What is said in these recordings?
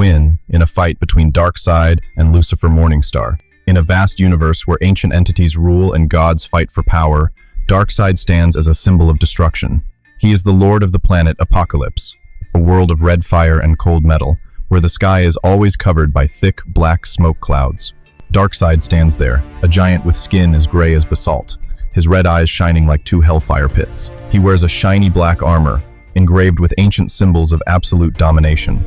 win in a fight between Darkseid and Lucifer Morningstar. In a vast universe where ancient entities rule and gods fight for power, Darkseid stands as a symbol of destruction. He is the lord of the planet Apokolips, a world of red fire and cold metal, where the sky is always covered by thick, black smoke clouds. Darkseid stands there, a giant with skin as gray as basalt, his red eyes shining like two hellfire pits. He wears a shiny black armor, engraved with ancient symbols of absolute domination.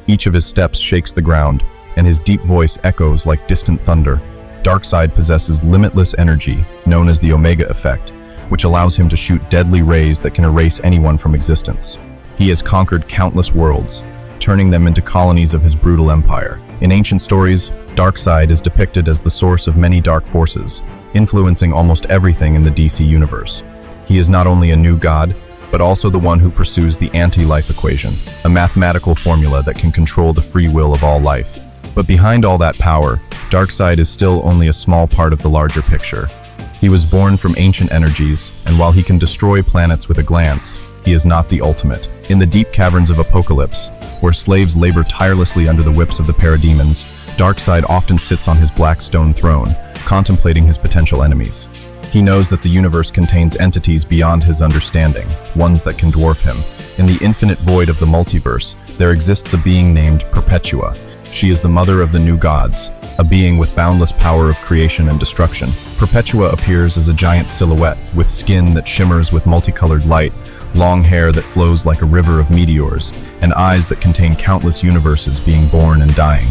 Each of his steps shakes the ground, and his deep voice echoes like distant thunder. Darkseid possesses limitless energy, known as the Omega Effect, which allows him to shoot deadly rays that can erase anyone from existence. He has conquered countless worlds, turning them into colonies of his brutal empire. In ancient stories, Darkseid is depicted as the source of many dark forces, influencing almost everything in the DC universe. He is not only a new god, but also the one who pursues the anti-life equation, a mathematical formula that can control the free will of all life. But behind all that power, Darkseid is still only a small part of the larger picture. He was born from ancient energies, and while he can destroy planets with a glance, he is not the ultimate. In the deep caverns of Apokolips, where slaves labor tirelessly under the whips of the parademons, Darkseid often sits on his black stone throne, contemplating his potential enemies. He knows that the universe contains entities beyond his understanding, ones that can dwarf him. In the infinite void of the multiverse, there exists a being named Perpetua. She is the mother of the new gods, a being with boundless power of creation and destruction. Perpetua appears as a giant silhouette, with skin that shimmers with multicolored light, long hair that flows like a river of meteors, and eyes that contain countless universes being born and dying.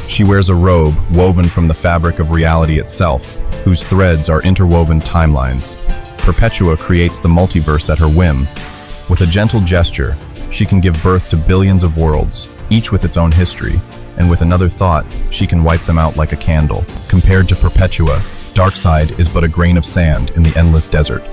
She wears a robe woven from the fabric of reality itself, whose threads are interwoven timelines. Perpetua creates the multiverse at her whim. With a gentle gesture, she can give birth to billions of worlds, each with its own history, and with another thought, she can wipe them out like a candle. Compared to Perpetua, Darkseid is but a grain of sand in the endless desert.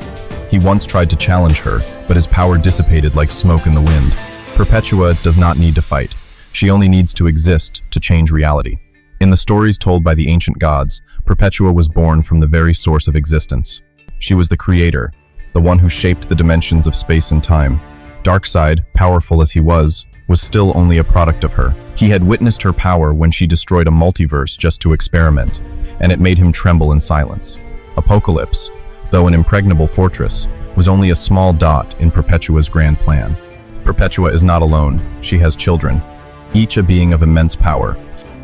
He once tried to challenge her, but his power dissipated like smoke in the wind. Perpetua does not need to fight. She only needs to exist to change reality. In the stories told by the ancient gods, Perpetua was born from the very source of existence. She was the creator, the one who shaped the dimensions of space and time. Darkseid, powerful as he was still only a product of her. He had witnessed her power when she destroyed a multiverse just to experiment, and it made him tremble in silence. Apokolips, though an impregnable fortress, was only a small dot in Perpetua's grand plan. Perpetua is not alone. She has children, each a being of immense power.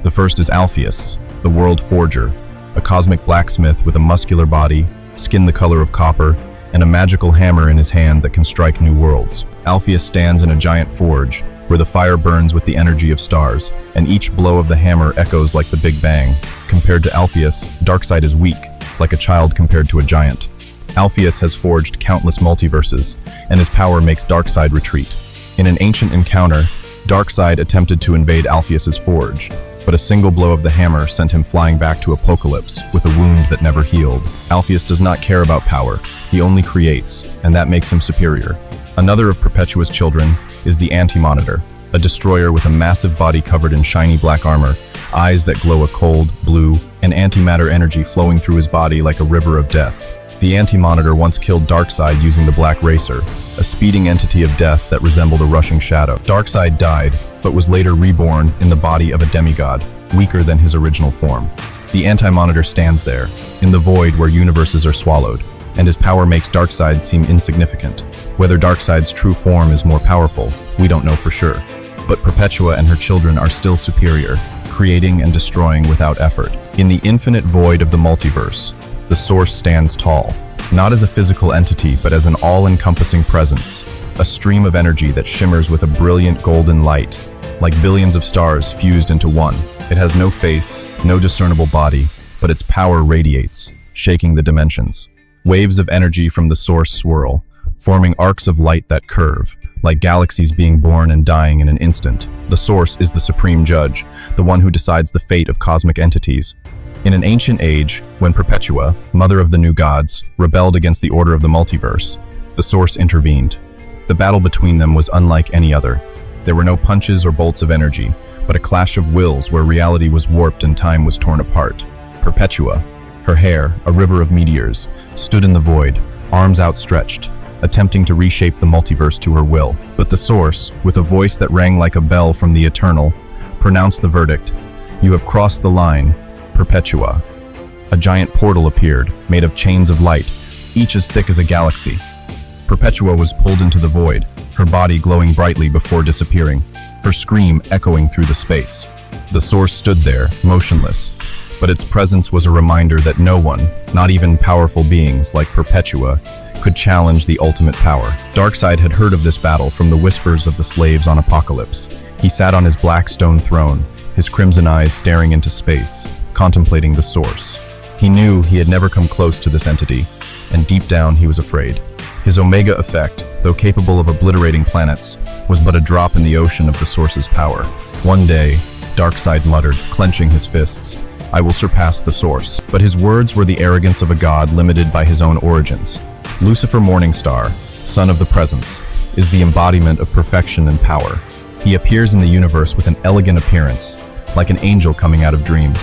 The first is Alpheus, the world forger, a cosmic blacksmith with a muscular body, skin the color of copper, and a magical hammer in his hand that can strike new worlds. Alpheus stands in a giant forge, where the fire burns with the energy of stars, and each blow of the hammer echoes like the Big Bang. Compared to Alpheus, Darkseid is weak, like a child compared to a giant. Alpheus has forged countless multiverses, and his power makes Darkseid retreat. In an ancient encounter, Darkseid attempted to invade Alpheus's forge, but a single blow of the hammer sent him flying back to Apokolips with a wound that never healed. Alpheus does not care about power, he only creates, and that makes him superior. Another of Perpetua's children is the Anti-Monitor, a destroyer with a massive body covered in shiny black armor, eyes that glow a cold blue, and antimatter energy flowing through his body like a river of death. The Anti-Monitor once killed Darkseid using the Black Racer, a speeding entity of death that resembled a rushing shadow. Darkseid died, but was later reborn in the body of a demigod, weaker than his original form. The Anti-Monitor stands there, in the void where universes are swallowed, and his power makes Darkseid seem insignificant. Whether Darkseid's true form is more powerful, we don't know for sure. But Perpetua and her children are still superior, creating and destroying without effort. In the infinite void of the multiverse, the Source stands tall, not as a physical entity, but as an all-encompassing presence, a stream of energy that shimmers with a brilliant golden light, like billions of stars fused into one. It has no face, no discernible body, but its power radiates, shaking the dimensions. Waves of energy from the Source swirl, forming arcs of light that curve, like galaxies being born and dying in an instant. The Source is the supreme judge, the one who decides the fate of cosmic entities. In an ancient age, when Perpetua, mother of the new gods, rebelled against the order of the multiverse, the Source intervened. The battle between them was unlike any other. There were no punches or bolts of energy, but a clash of wills where reality was warped and time was torn apart. Perpetua, her hair, a river of meteors, stood in the void, arms outstretched, attempting to reshape the multiverse to her will. But the Source, with a voice that rang like a bell from the eternal, pronounced the verdict. "You have crossed the line, Perpetua." A giant portal appeared, made of chains of light, each as thick as a galaxy. Perpetua was pulled into the void, her body glowing brightly before disappearing, her scream echoing through the space. The source stood there, motionless, but its presence was a reminder that no one, not even powerful beings like Perpetua, could challenge the ultimate power. Darkseid had heard of this battle from the whispers of the slaves on Apokolips. He sat on his black stone throne, his crimson eyes staring into space, contemplating the source. He knew he had never come close to this entity, and deep down he was afraid. His Omega effect, though capable of obliterating planets, was but a drop in the ocean of the source's power. One day, Darkseid muttered, clenching his fists, "I will surpass the source." But his words were the arrogance of a god limited by his own origins. Lucifer Morningstar, son of the presence, is the embodiment of perfection and power. He appears in the universe with an elegant appearance, like an angel coming out of dreams.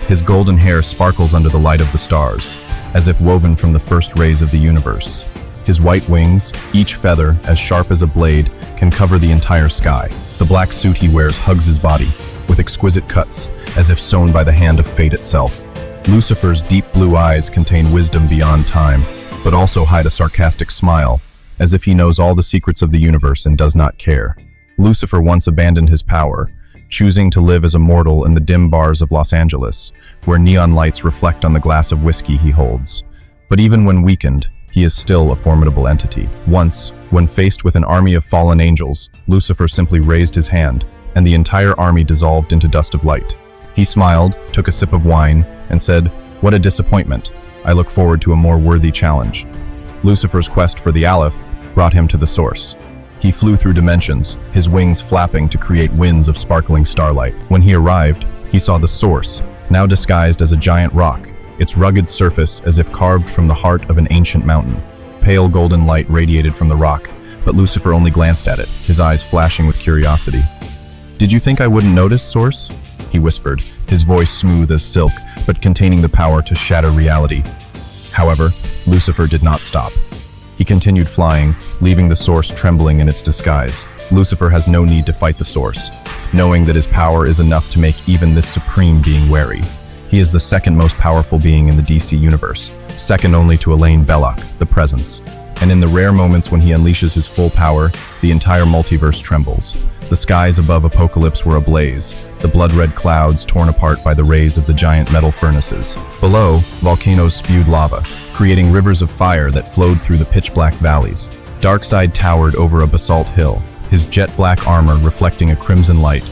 His golden hair sparkles under the light of the stars, as if woven from the first rays of the universe. His white wings, each feather as sharp as a blade, can cover the entire sky. The black suit he wears hugs his body, with exquisite cuts, as if sewn by the hand of fate itself. Lucifer's deep blue eyes contain wisdom beyond time, but also hide a sarcastic smile, as if he knows all the secrets of the universe and does not care. Lucifer once abandoned his power, choosing to live as a mortal in the dim bars of Los Angeles, where neon lights reflect on the glass of whiskey he holds. But even when weakened, he is still a formidable entity. Once, when faced with an army of fallen angels, Lucifer simply raised his hand, and the entire army dissolved into dust of light. He smiled, took a sip of wine, and said, "What a disappointment. I look forward to a more worthy challenge." Lucifer's quest for the Aleph brought him to the source. He flew through dimensions, his wings flapping to create winds of sparkling starlight. When he arrived, he saw the source, now disguised as a giant rock, its rugged surface as if carved from the heart of an ancient mountain. Pale golden light radiated from the rock, but Lucifer only glanced at it, his eyes flashing with curiosity. "Did you think I wouldn't notice, Source?" he whispered, his voice smooth as silk, but containing the power to shatter reality. However, Lucifer did not stop. He continued flying, leaving the source trembling in its disguise. Lucifer has no need to fight the source, knowing that his power is enough to make even this supreme being wary. He is the second most powerful being in the DC universe, second only to Elaine Belloc, the Presence. And in the rare moments when he unleashes his full power, the entire multiverse trembles. The skies above Apokolips were ablaze, the blood-red clouds torn apart by the rays of the giant metal furnaces. Below, volcanoes spewed lava, creating rivers of fire that flowed through the pitch-black valleys. Darkseid towered over a basalt hill, his jet-black armor reflecting a crimson light,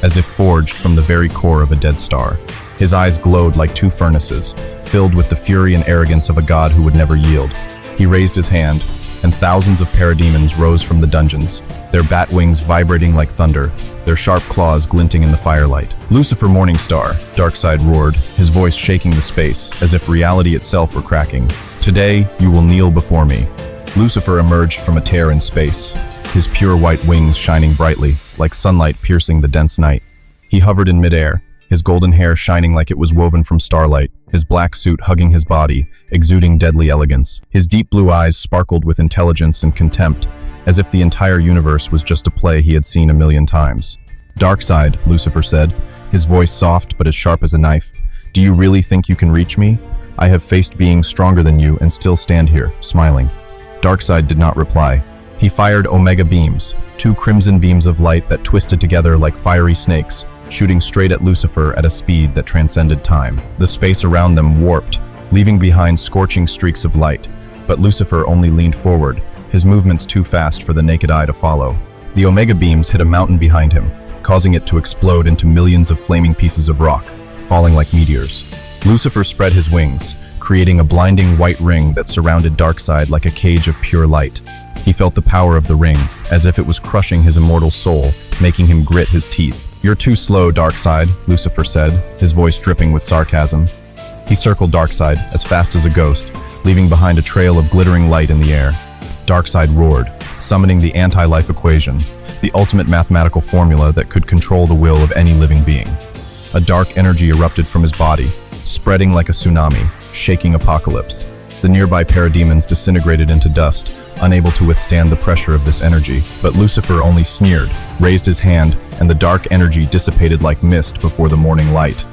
as if forged from the very core of a dead star. His eyes glowed like two furnaces, filled with the fury and arrogance of a god who would never yield. He raised his hand, and thousands of parademons rose from the dungeons, their bat wings vibrating like thunder, their sharp claws glinting in the firelight. "Lucifer Morningstar," Darkseid roared, his voice shaking the space, as if reality itself were cracking. "Today, you will kneel before me." Lucifer emerged from a tear in space, his pure white wings shining brightly, like sunlight piercing the dense night. He hovered in midair, his golden hair shining like it was woven from starlight, his black suit hugging his body, exuding deadly elegance. His deep blue eyes sparkled with intelligence and contempt, as if the entire universe was just a play he had seen a million times. "Darkseid," Lucifer said, his voice soft but as sharp as a knife. "Do you really think you can reach me? I have faced beings stronger than you and still stand here, smiling." Darkseid did not reply. He fired Omega beams, two crimson beams of light that twisted together like fiery snakes, shooting straight at Lucifer at a speed that transcended time. The space around them warped, leaving behind scorching streaks of light, but Lucifer only leaned forward, his movements too fast for the naked eye to follow. The Omega beams hit a mountain behind him, causing it to explode into millions of flaming pieces of rock, falling like meteors. Lucifer spread his wings, creating a blinding white ring that surrounded Darkseid like a cage of pure light. He felt the power of the ring, as if it was crushing his immortal soul, making him grit his teeth. "You're too slow, Darkseid," Lucifer said, his voice dripping with sarcasm. He circled Darkseid, as fast as a ghost, leaving behind a trail of glittering light in the air. Darkseid roared, summoning the anti-life equation, the ultimate mathematical formula that could control the will of any living being. A dark energy erupted from his body, spreading like a tsunami, shaking Apokolips. The nearby parademons disintegrated into dust, unable to withstand the pressure of this energy. But Lucifer only sneered, raised his hand, and the dark energy dissipated like mist before the morning light.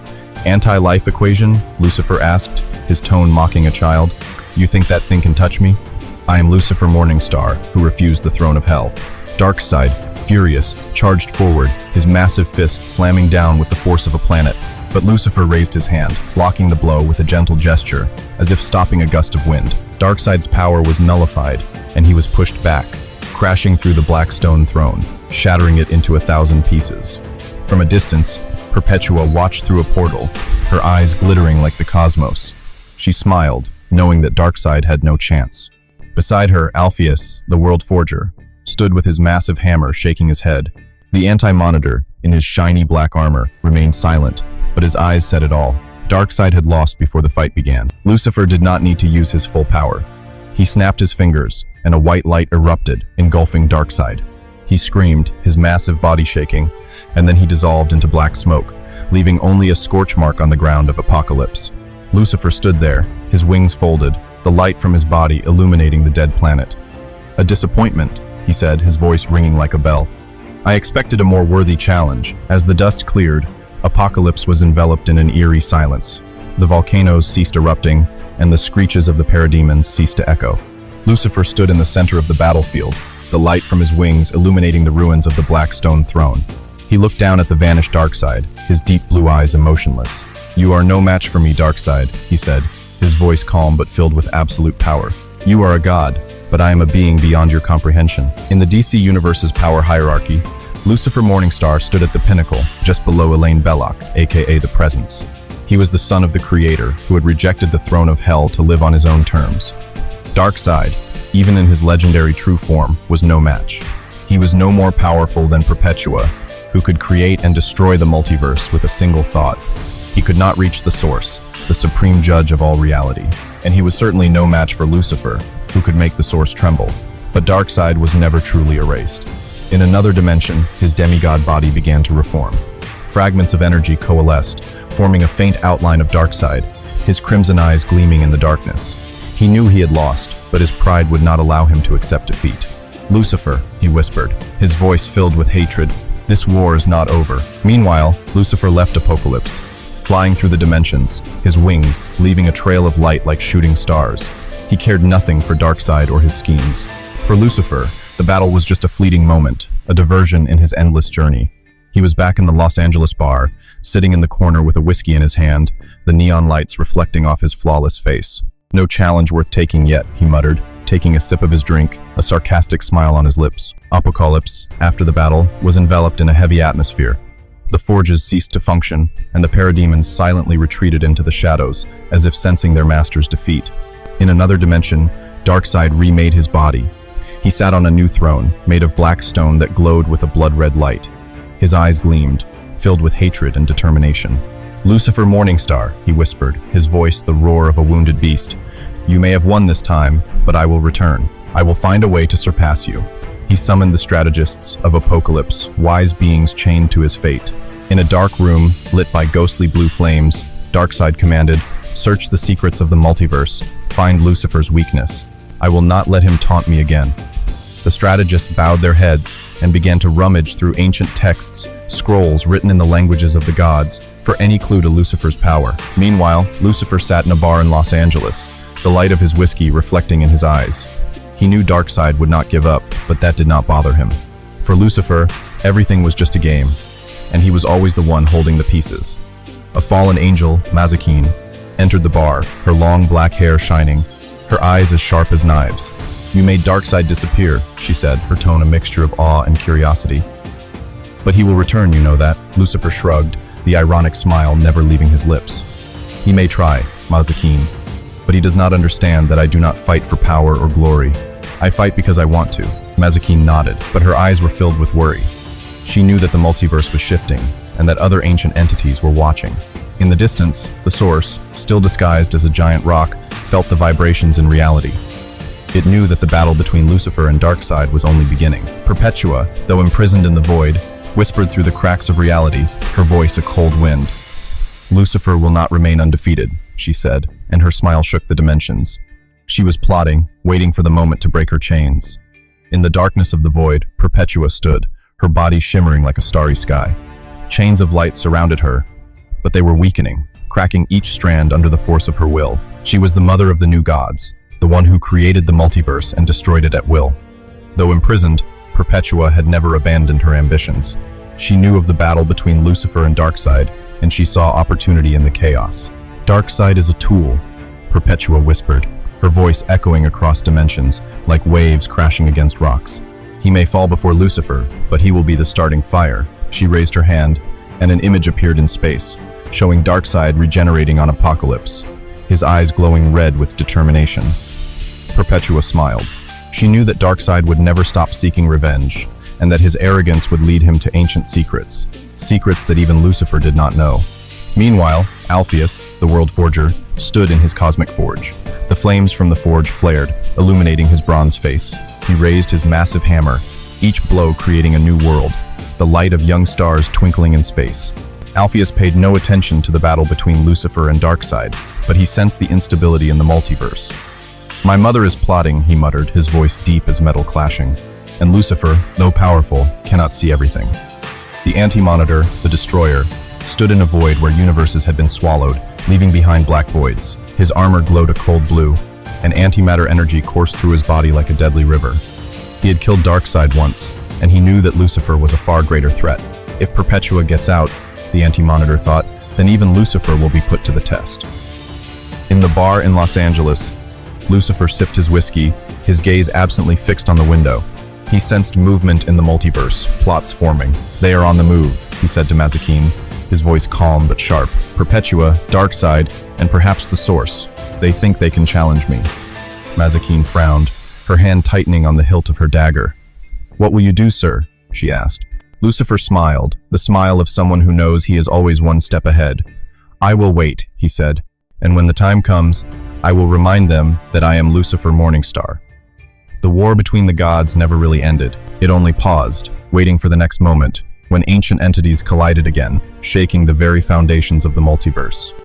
Anti-life equation? Lucifer asked, his tone mocking a child. You think that thing can touch me? I am Lucifer Morningstar, who refused the throne of hell. Darkseid, furious, charged forward, his massive fist slamming down with the force of a planet. But Lucifer raised his hand, blocking the blow with a gentle gesture, as if stopping a gust of wind. Darkseid's power was nullified, and he was pushed back, crashing through the black stone throne, shattering it into 1,000 pieces. From a distance, Perpetua watched through a portal, her eyes glittering like the cosmos. She smiled, knowing that Darkseid had no chance. Beside her, Alpheus, the World Forger, stood with his massive hammer shaking his head. The Anti-Monitor, in his shiny black armor, remained silent, but his eyes said it all. Darkseid had lost before the fight began. Lucifer did not need to use his full power. He snapped his fingers, and a white light erupted, engulfing Darkseid. He screamed, his massive body shaking, and then he dissolved into black smoke, leaving only a scorch mark on the ground of Apokolips. Lucifer stood there, his wings folded, the light from his body illuminating the dead planet. A disappointment, he said, his voice ringing like a bell. I expected a more worthy challenge. As the dust cleared, Apokolips was enveloped in an eerie silence. The volcanoes ceased erupting, and the screeches of the parademons ceased to echo. Lucifer stood in the center of the battlefield, the light from his wings illuminating the ruins of the black stone throne. He looked down at the vanished Darkseid, his deep blue eyes emotionless. You are no match for me, Darkseid, he said, his voice calm but filled with absolute power. You are a god, but I am a being beyond your comprehension. In the DC Universe's power hierarchy, Lucifer Morningstar stood at the pinnacle, just below Elaine Belloc, aka the Presence. He was the son of the Creator, who had rejected the throne of hell to live on his own terms. Darkseid, even in his legendary true form, was no match. He was no more powerful than Perpetua, who could create and destroy the multiverse with a single thought. He could not reach the source, the supreme judge of all reality. And he was certainly no match for Lucifer, who could make the source tremble. But Darkseid was never truly erased. In another dimension, his demigod body began to reform. Fragments of energy coalesced, forming a faint outline of Darkseid, his crimson eyes gleaming in the darkness. He knew he had lost, but his pride would not allow him to accept defeat. Lucifer, he whispered, his voice filled with hatred. This war is not over. Meanwhile, Lucifer left Apokolips, flying through the dimensions, his wings leaving a trail of light like shooting stars. He cared nothing for Darkseid or his schemes. For Lucifer, the battle was just a fleeting moment, a diversion in his endless journey. He was back in the Los Angeles bar, sitting in the corner with a whiskey in his hand, the neon lights reflecting off his flawless face. No challenge worth taking yet, he muttered, taking a sip of his drink, a sarcastic smile on his lips. Apokolips, after the battle, was enveloped in a heavy atmosphere. The forges ceased to function, and the parademons silently retreated into the shadows, as if sensing their master's defeat. In another dimension, Darkseid remade his body. He sat on a new throne, made of black stone that glowed with a blood-red light. His eyes gleamed, filled with hatred and determination. Lucifer Morningstar, he whispered, his voice the roar of a wounded beast. You may have won this time, but I will return. I will find a way to surpass you. He summoned the strategists of Apokolips, wise beings chained to his fate. In a dark room, lit by ghostly blue flames, Darkseid commanded, search the secrets of the multiverse, find Lucifer's weakness. I will not let him taunt me again. The strategists bowed their heads and began to rummage through ancient texts, scrolls written in the languages of the gods, for any clue to Lucifer's power. Meanwhile, Lucifer sat in a bar in Los Angeles, the light of his whiskey reflecting in his eyes. He knew Darkseid would not give up, but that did not bother him. For Lucifer, everything was just a game, and he was always the one holding the pieces. A fallen angel, Mazikeen, entered the bar, her long black hair shining, her eyes as sharp as knives. You made Darkseid disappear, she said, her tone a mixture of awe and curiosity. But he will return, you know that, Lucifer shrugged, the ironic smile never leaving his lips. He may try, Mazikeen, but he does not understand that I do not fight for power or glory. I fight because I want to. Mazikeen nodded, but her eyes were filled with worry. She knew that the multiverse was shifting, and that other ancient entities were watching. In the distance, the source, still disguised as a giant rock, felt the vibrations in reality. It knew that the battle between Lucifer and Darkseid was only beginning. Perpetua, though imprisoned in the void, whispered through the cracks of reality, her voice a cold wind. Lucifer will not remain undefeated, she said, and her smile shook the dimensions. She was plotting, waiting for the moment to break her chains. In the darkness of the void, Perpetua stood, her body shimmering like a starry sky. Chains of light surrounded her, but they were weakening, cracking each strand under the force of her will. She was the mother of the new gods, the one who created the multiverse and destroyed it at will. Though imprisoned, Perpetua had never abandoned her ambitions. She knew of the battle between Lucifer and Darkseid, and she saw opportunity in the chaos. Darkseid is a tool, Perpetua whispered, her voice echoing across dimensions, like waves crashing against rocks. He may fall before Lucifer, but he will be the starting fire. She raised her hand, and an image appeared in space, showing Darkseid regenerating on Apokolips, his eyes glowing red with determination. Perpetua smiled. She knew that Darkseid would never stop seeking revenge, and that his arrogance would lead him to ancient secrets, secrets that even Lucifer did not know. Meanwhile, Alpheus, the World Forger, stood in his cosmic forge. The flames from the forge flared, illuminating his bronze face. He raised his massive hammer, each blow creating a new world, the light of young stars twinkling in space. Alpheus paid no attention to the battle between Lucifer and Darkseid, but he sensed the instability in the multiverse. "My mother is plotting," he muttered, his voice deep as metal clashing. "And Lucifer, though powerful, cannot see everything." The Anti-Monitor, the Destroyer, stood in a void where universes had been swallowed, leaving behind black voids. His armor glowed a cold blue, and antimatter energy coursed through his body like a deadly river. He had killed Darkseid once, and he knew that Lucifer was a far greater threat. If Perpetua gets out, the Anti-Monitor thought, then even Lucifer will be put to the test. In the bar in Los Angeles, Lucifer sipped his whiskey, his gaze absently fixed on the window. He sensed movement in the multiverse, plots forming. "They are on the move," he said to Mazikeen, his voice calm but sharp. "Perpetua, Darkseid, and perhaps the Source. They think they can challenge me." Mazikeen frowned, her hand tightening on the hilt of her dagger. "What will you do, sir?" she asked. Lucifer smiled, the smile of someone who knows he is always one step ahead. "I will wait," he said, "and when the time comes, I will remind them that I am Lucifer Morningstar." The war between the gods never really ended. It only paused, waiting for the next moment, when ancient entities collided again, shaking the very foundations of the multiverse.